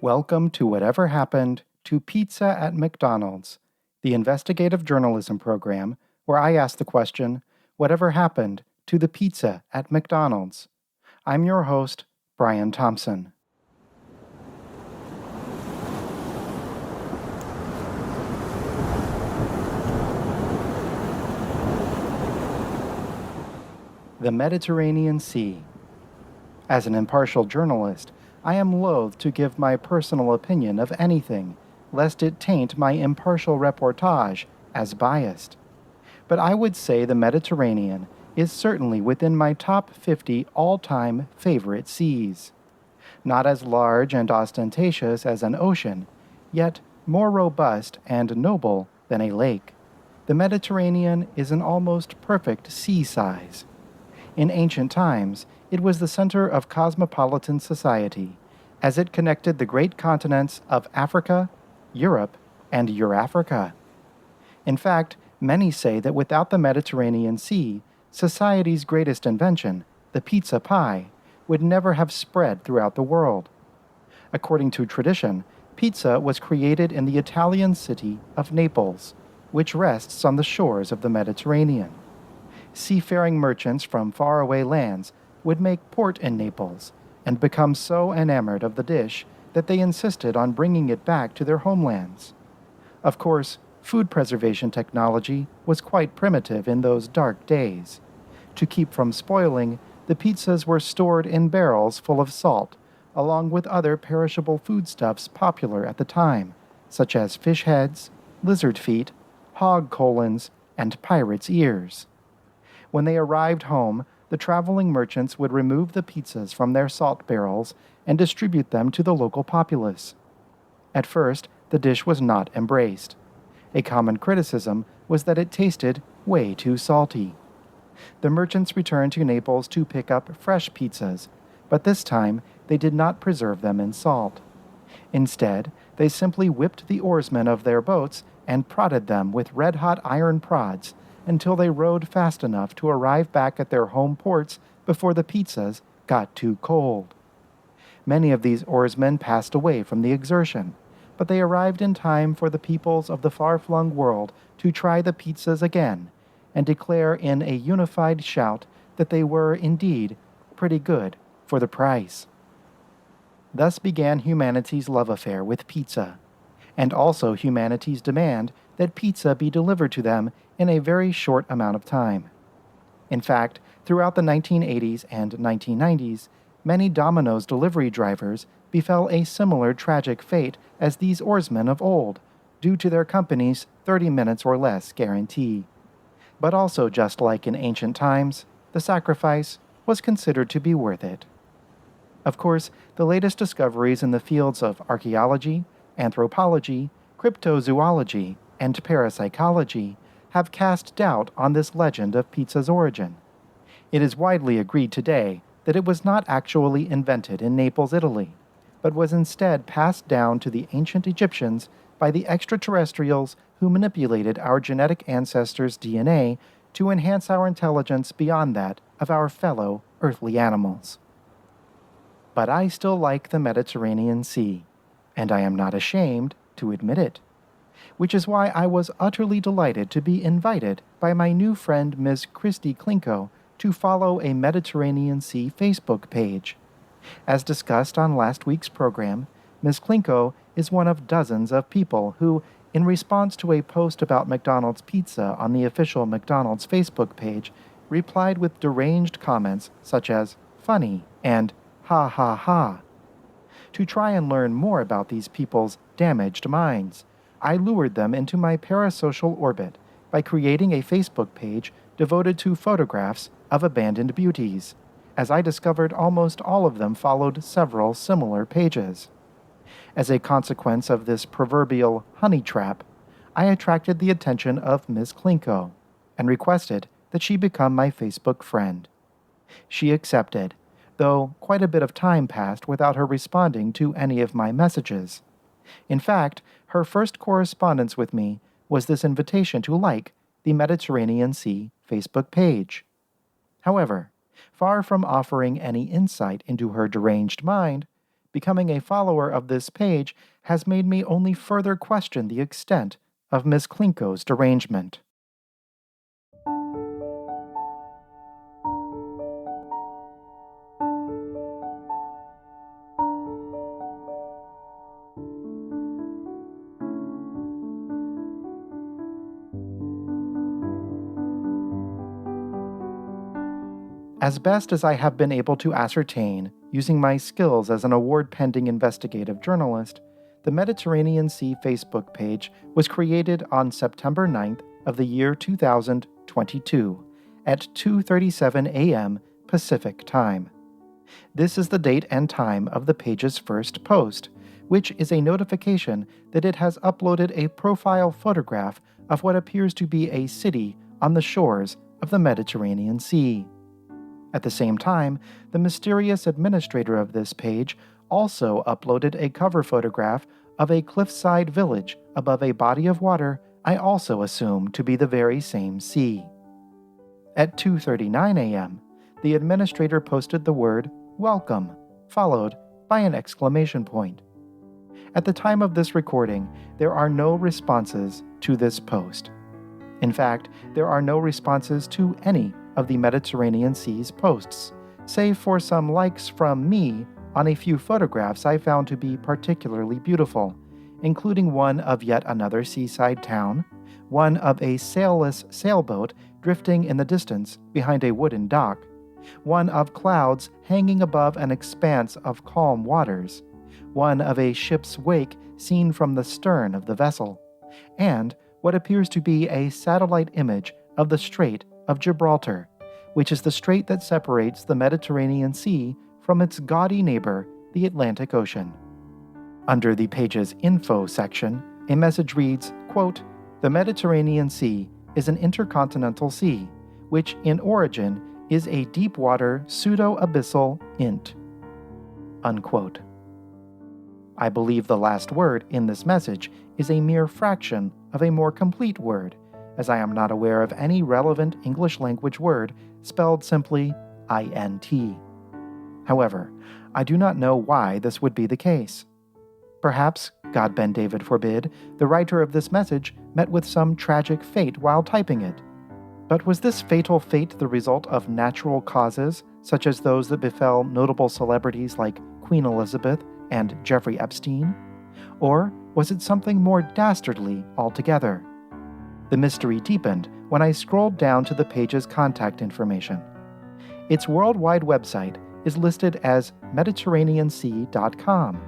Welcome to Whatever Happened to Pizza at McDonald's, the investigative journalism program where I ask the question, Whatever happened to the pizza at McDonald's? I'm your host, Brian Thompson. The Mediterranean Sea. As an impartial journalist, I am loath to give my personal opinion of anything, lest it taint my impartial reportage as biased. But I would say the Mediterranean is certainly within my top 50 all-time favorite seas. Not as large and ostentatious as an ocean, yet more robust and noble than a lake. The Mediterranean is an almost perfect sea size. In ancient times, it was the center of cosmopolitan society, as it connected the great continents of Africa, Europe, and Eurafrica. In fact, many say that without the Mediterranean Sea, society's greatest invention, the pizza pie, would never have spread throughout the world. According to tradition, pizza was created in the Italian city of Naples, which rests on the shores of the Mediterranean. Seafaring merchants from faraway lands would make port in Naples and become so enamored of the dish that they insisted on bringing it back to their homelands. Of course, food preservation technology was quite primitive in those dark days. To keep from spoiling, the pizzas were stored in barrels full of salt, along with other perishable foodstuffs popular at the time, such as fish heads, lizard feet, hog colons, and pirates' ears. When they arrived home, the traveling merchants would remove the pizzas from their salt barrels and distribute them to the local populace. At first, the dish was not embraced. A common criticism was that it tasted way too salty. The merchants returned to Naples to pick up fresh pizzas, but this time they did not preserve them in salt. Instead, they simply whipped the oarsmen of their boats and prodded them with red-hot iron prods until they rowed fast enough to arrive back at their home ports before the pizzas got too cold. Many of these oarsmen passed away from the exertion, but they arrived in time for the peoples of the far-flung world to try the pizzas again and declare in a unified shout that they were, indeed, pretty good for the price. Thus began humanity's love affair with pizza, and also humanity's demand that pizza be delivered to them in a very short amount of time. In fact, throughout the 1980s and 1990s, many Domino's delivery drivers befell a similar tragic fate as these oarsmen of old, due to their company's 30 minutes or less guarantee. But also, just like in ancient times, the sacrifice was considered to be worth it. Of course, the latest discoveries in the fields of archaeology, anthropology, cryptozoology, and parapsychology have cast doubt on this legend of pizza's origin. It is widely agreed today that it was not actually invented in Naples, Italy, but was instead passed down to the ancient Egyptians by the extraterrestrials who manipulated our genetic ancestors' DNA to enhance our intelligence beyond that of our fellow earthly animals. But I still like the Mediterranean Sea, and I am not ashamed to admit it. Which is why I was utterly delighted to be invited by my new friend Ms. Christy Klinko to follow a Mediterranean Sea Facebook page. As discussed on last week's program, Ms. Klinko is one of dozens of people who, in response to a post about McDonald's pizza on the official McDonald's Facebook page, replied with deranged comments such as funny and ha ha ha. To try and learn more about these people's damaged minds, I lured them into my parasocial orbit by creating a Facebook page devoted to photographs of abandoned beauties, as I discovered almost all of them followed several similar pages. As a consequence of this proverbial honey trap, I attracted the attention of Ms. Klinko and requested that she become my Facebook friend. She accepted, though quite a bit of time passed without her responding to any of my messages. In fact, her first correspondence with me was this invitation to like the Mediterranean Sea Facebook page. However, far from offering any insight into her deranged mind, Becoming a follower of this page has made me only further question the extent of Miss Klinko's derangement. As best as I have been able to ascertain, using my skills as an award-pending investigative journalist, the Mediterranean Sea Facebook page was created on September 9th of the year 2022 at 2:37 a.m. Pacific Time. This is the date and time of the page's first post, which is a notification that it has uploaded a profile photograph of what appears to be a city on the shores of the Mediterranean Sea. At the same time, the mysterious administrator of this page also uploaded a cover photograph of a cliffside village above a body of water I also assume to be the very same sea. At 2:39 a.m., the administrator posted the word "Welcome," followed by an exclamation point. At the time of this recording, there are no responses to this post. In fact, there are no responses to any of the Mediterranean Sea's posts, save for some likes from me on a few photographs I found to be particularly beautiful, including one of yet another seaside town, one of a sailless sailboat drifting in the distance behind a wooden dock, one of clouds hanging above an expanse of calm waters, one of a ship's wake seen from the stern of the vessel, and what appears to be a satellite image of the Strait of Gibraltar, which is the strait that separates the Mediterranean Sea from its gaudy neighbor, the Atlantic Ocean. Under the page's info section, a message reads, quote, "The Mediterranean Sea is an intercontinental sea, which in origin is a deep-water pseudo-abyssal int." Unquote. I believe the last word in this message is a mere fraction of a more complete word, as I am not aware of any relevant English language word spelled simply INT. However, I do not know why this would be the case. Perhaps, God Ben David forbid, the writer of this message met with some tragic fate while typing it. But was this fatal fate the result of natural causes, such as those that befell notable celebrities like Queen Elizabeth and Jeffrey Epstein? Or was it something more dastardly altogether? The mystery deepened when I scrolled down to the page's contact information. Its worldwide website is listed as mediterraneansea.com,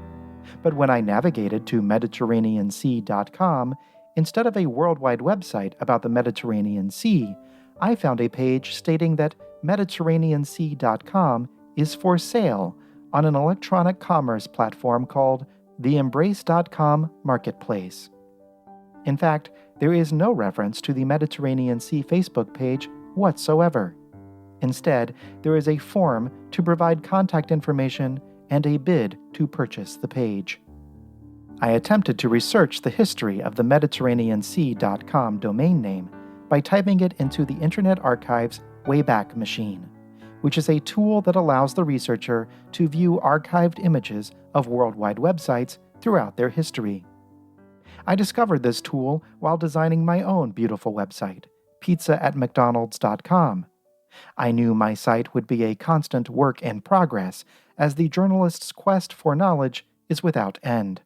but when I navigated to mediterraneansea.com, instead of a worldwide website about the Mediterranean Sea, I found a page stating that mediterraneansea.com is for sale on an electronic commerce platform called the Embrace.com Marketplace. In fact, there is no reference to the Mediterranean Sea Facebook page whatsoever. Instead, there is a form to provide contact information and a bid to purchase the page. I attempted to research the history of the mediterraneansea.com domain name by typing it into the Internet Archive's Wayback Machine, which is a tool that allows the researcher to view archived images of worldwide websites throughout their history. I discovered this tool while designing my own beautiful website, pizza@mcdonalds.com. I knew my site would be a constant work in progress, as the journalist's quest for knowledge is without end.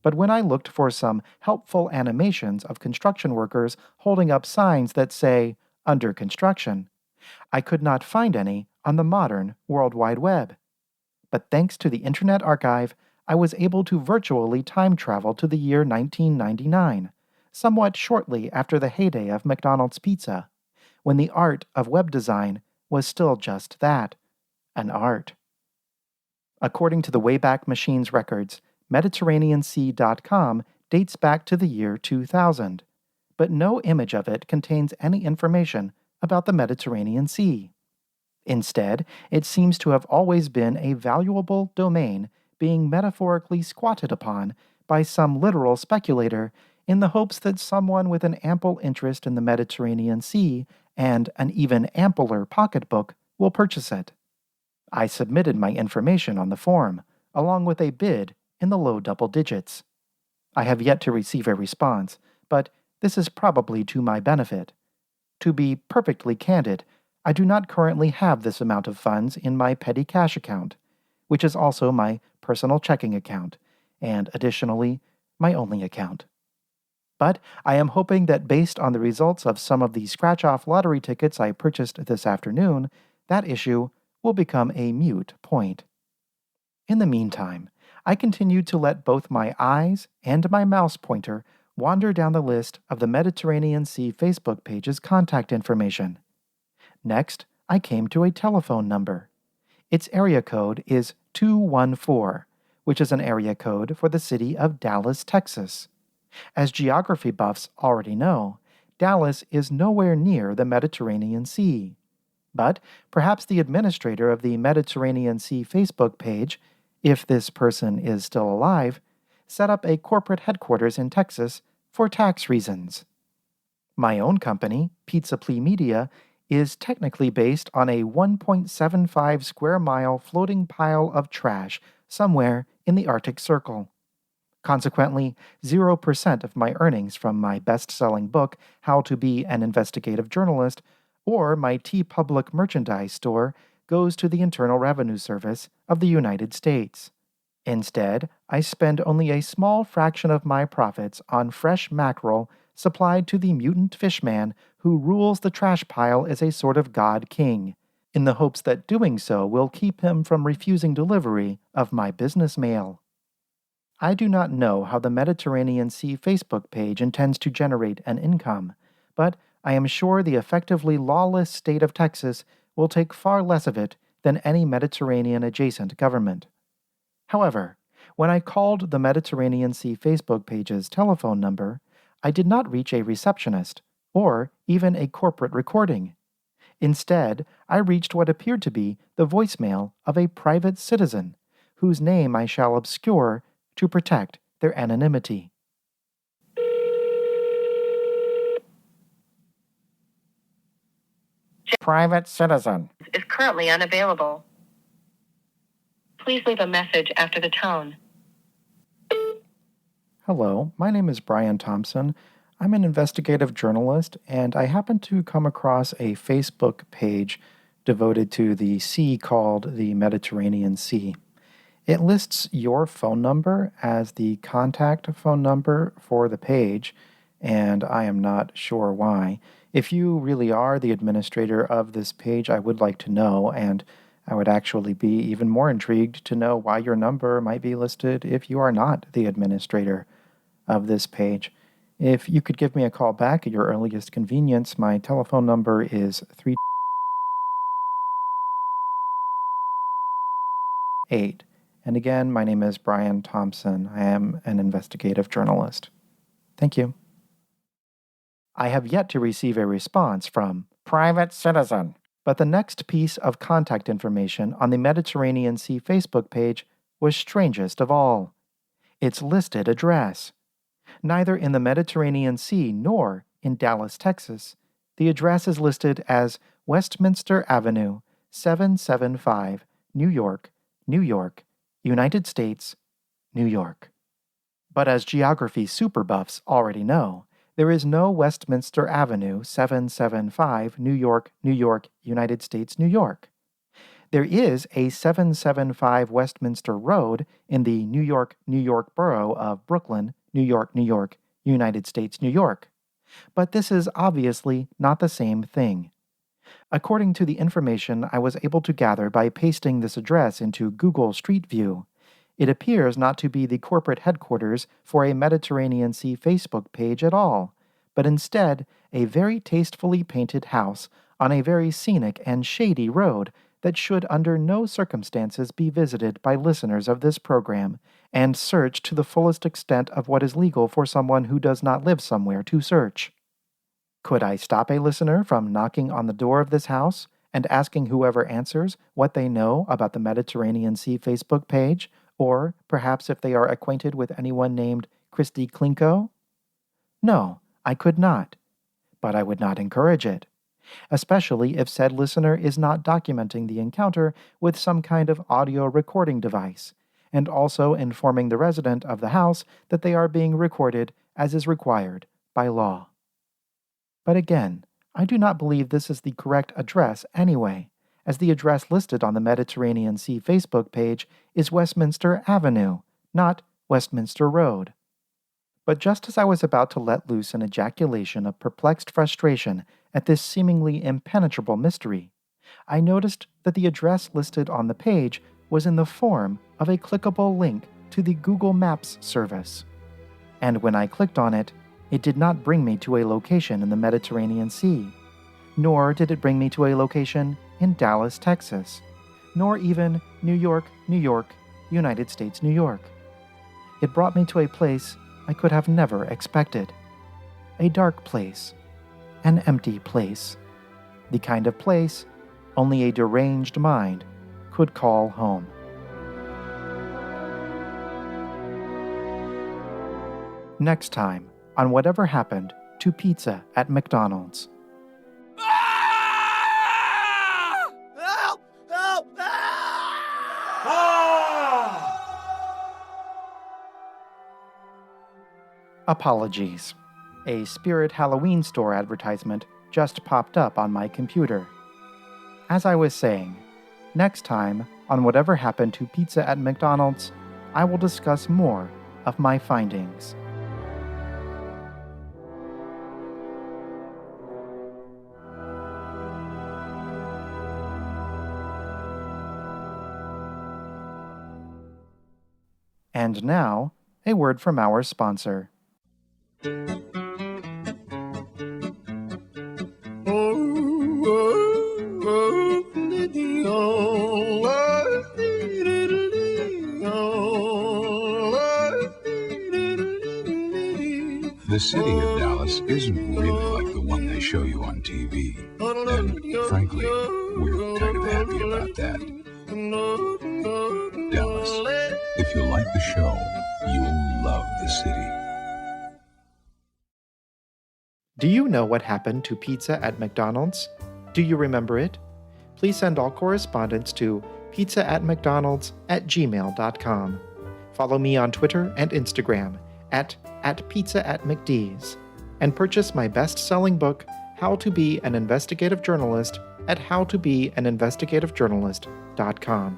But when I looked for some helpful animations of construction workers holding up signs that say, "Under construction," I could not find any on the modern World Wide Web. But thanks to the Internet Archive, I was able to virtually time travel to the year 1999, somewhat shortly after the heyday of McDonald's Pizza, when the art of web design was still just that, an art. According to the Wayback Machine's records, MediterraneanSea.com dates back to the year 2000, but no image of it contains any information about the Mediterranean Sea. Instead, it seems to have always been a valuable domain being metaphorically squatted upon by some literal speculator in the hopes that someone with an ample interest in the Mediterranean Sea and an even ampler pocketbook will purchase it. I submitted my information on the form, along with a bid in the low double digits. I have yet to receive a response, but this is probably to my benefit. To be perfectly candid, I do not currently have this amount of funds in my petty cash account, which is also my personal checking account, and additionally, my only account. But I am hoping that based on the results of some of the scratch-off lottery tickets I purchased this afternoon, that issue will become a moot point. In the meantime, I continued to let both my eyes and my mouse pointer wander down the list of the Mediterranean Sea Facebook page's contact information. Next, I came to a telephone number. Its area code is 214, which is an area code for the city of Dallas, Texas. As geography buffs already know, Dallas is nowhere near the Mediterranean Sea. But perhaps the administrator of the Mediterranean Sea Facebook page, if this person is still alive, set up a corporate headquarters in Texas for tax reasons. My own company, Pizza Plea Media, is technically based on a 1.75 square mile floating pile of trash somewhere in the Arctic Circle. Consequently, 0% of my earnings from my best-selling book, How to Be an Investigative Journalist, or my TeePublic merchandise store goes to the Internal Revenue Service of the United States. Instead, I spend only a small fraction of my profits on fresh mackerel supplied to the mutant fishman who rules the trash pile as a sort of god king, in the hopes that doing so will keep him from refusing delivery of my business mail. I do not know how the Mediterranean Sea Facebook page intends to generate an income, but I am sure the effectively lawless state of Texas will take far less of it than any Mediterranean-adjacent government. However, when I called the Mediterranean Sea Facebook page's telephone number, I did not reach a receptionist, or even a corporate recording. Instead, I reached what appeared to be the voicemail of a private citizen, whose name I shall obscure to protect their anonymity. Private citizen is currently unavailable. Please leave a message after the tone. Hello, my name is Brian Thompson. I'm an investigative journalist, and I happened to come across a Facebook page devoted to the sea called the Mediterranean Sea. It lists your phone number as the contact phone number for the page, and I am not sure why. If you really are the administrator of this page, I would like to know, and I would actually be even more intrigued to know why your number might be listed if you are not the administrator of this page. If you could give me a call back at your earliest convenience, my telephone number is 38. And again, my name is Brian Thompson. I am an investigative journalist. Thank you. I have yet to receive a response from Private citizen. But the next piece of contact information on the Mediterranean Sea Facebook page was strangest of all. Its listed address. Neither in the Mediterranean Sea nor in Dallas, Texas, the address is listed as Westminster Avenue, 775, New York, New York, United States, New York. But as geography super buffs already know, there is no Westminster Avenue, 775, New York, New York, United States, New York. There is a 775 Westminster Road in the New York borough of Brooklyn, New York, United States, New York. But this is obviously not the same thing. According to the information I was able to gather by pasting this address into Google Street View, it appears not to be the corporate headquarters for a Mediterranean Sea Facebook page at all, but instead a very tastefully painted house on a very scenic and shady road that should under no circumstances be visited by listeners of this program and searched to the fullest extent of what is legal for someone who does not live somewhere to search. Could I stop a listener from knocking on the door of this house and asking whoever answers what they know about the Mediterranean Sea Facebook page, or perhaps if they are acquainted with anyone named Christy Klinko? No, I could not. But I would not encourage it, especially if said listener is not documenting the encounter with some kind of audio recording device, and also informing the resident of the house that they are being recorded as is required by law. But again, I do not believe this is the correct address anyway, as the address listed on the Mediterranean Sea Facebook page is Westminster Avenue, not Westminster Road. But just as I was about to let loose an ejaculation of perplexed frustration at this seemingly impenetrable mystery, I noticed that the address listed on the page was in the form of a clickable link to the Google Maps service. And when I clicked on it, it did not bring me to a location in the Mediterranean Sea, nor did it bring me to a location in Dallas, Texas, nor even New York, United States, New York. It brought me to a place I could have never expected. A dark place. An empty place. The kind of place only a deranged mind could call home. Next time on Whatever Happened to Pizza at McDonald's. Help! Help! Apologies. A Spirit Halloween store advertisement just popped up on my computer. As I was saying, next time on Whatever Happened to Pizza at McDonald's, I will discuss more of my findings. And now, a word from our sponsor. The city of Dallas isn't really like the one they show you on TV. And frankly, we're kind of happy about that. Dallas, if you like the show, you'll love the city. Do you know what happened to pizza at McDonald's? Do you remember it? Please send all correspondence to pizzaatmcdonalds@gmail.com. Follow me on Twitter and Instagram at pizzaatmcd's, and purchase my best-selling book, How to Be an Investigative Journalist, at howtobeaninvestigativejournalist.com.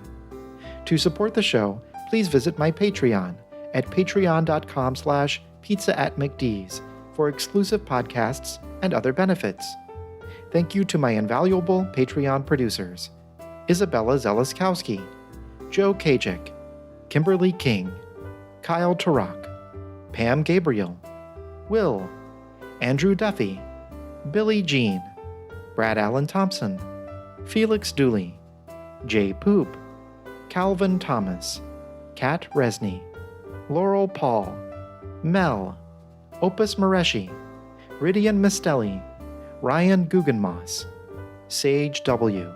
To support the show, please visit my Patreon at patreon.com/pizzaatmcd's for exclusive podcasts and other benefits. Thank you to my invaluable Patreon producers, Isabella Zeliskowski, Joe Kajik, Kimberly King, Kyle Turok, Pam Gabriel, Will, Andrew Duffy, Billy Jean, Brad Allen Thompson, Felix Dooley, Jay Poop, Calvin Thomas, Kat Resney, Laurel Paul, Mel, Opus Mareshi, Ridian Mistelli, Ryan Guggenmoss, Sage W.,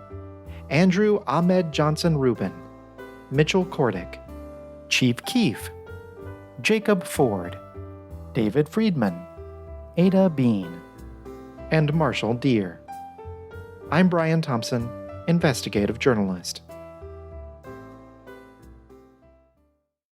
Andrew Ahmed Johnson Rubin, Mitchell Kordick, Chief Keefe, Jacob Ford, David Friedman, Ada Bean, and Marshall Deere. I'm Brian Thompson, investigative journalist.